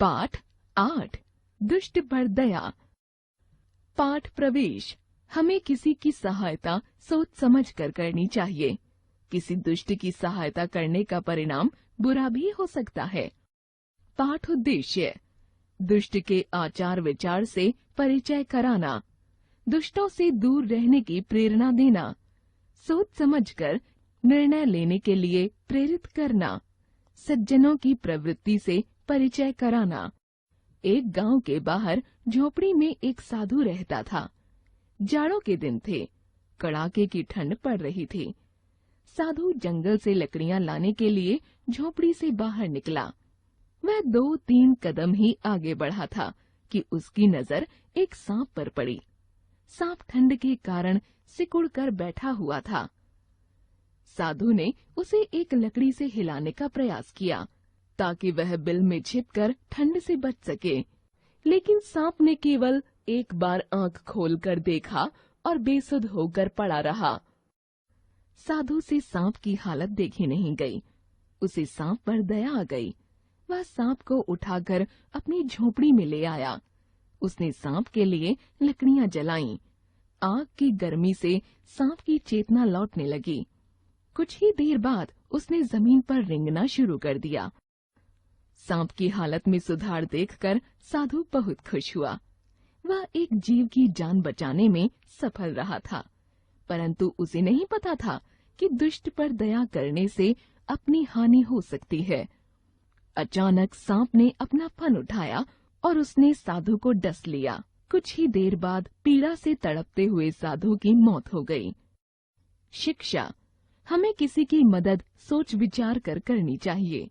पाठ 8 दुष्ट पर दया। पाठ प्रवेश। हमें किसी की सहायता सोच समझ कर करनी चाहिए। किसी दुष्ट की सहायता करने का परिणाम बुरा भी हो सकता है। पाठ उद्देश्य। दुष्ट के आचार विचार से परिचय कराना, दुष्टों से दूर रहने की प्रेरणा देना, सोच समझकर निर्णय लेने के लिए प्रेरित करना, सज्जनों की प्रवृत्ति से परिचय कराना। एक गांव के बाहर झोपड़ी में एक साधु रहता था। जाड़ों के दिन थे, कड़ाके की ठंड पड़ रही थी। साधु जंगल से लकड़ियां लाने के लिए झोपड़ी से बाहर निकला। वह 2-3 कदम ही आगे बढ़ा था कि उसकी नजर एक सांप पर पड़ी। सांप ठंड के कारण सिकुड़ कर बैठा हुआ था। साधु ने उसे एक लकड़ी से हिलाने का प्रयास किया ताकि वह बिल में छिपकर ठंड से बच सके, लेकिन सांप ने केवल एक बार आंख खोलकर देखा और बेसुध होकर पड़ा रहा। साधु से सांप की हालत देखी नहीं गई। उसे सांप पर दया आ गई। वह सांप को उठाकर अपनी झोपड़ी में ले आया। उसने सांप के लिए लकड़ियां जलाईं। आग की गर्मी से सांप की चेतना लौटने लगी। कुछ ही देर बाद उसने जमीन पर रेंगना शुरू कर दिया। सांप की हालत में सुधार देखकर साधु बहुत खुश हुआ। वह एक जीव की जान बचाने में सफल रहा था, परंतु उसे नहीं पता था कि दुष्ट पर दया करने से अपनी हानि हो सकती है। अचानक सांप ने अपना फन उठाया और उसने साधु को डस लिया। कुछ ही देर बाद पीड़ा से तड़पते हुए साधु की मौत हो गई। शिक्षा। हमें किसी की मदद सोच विचार कर करनी चाहिए।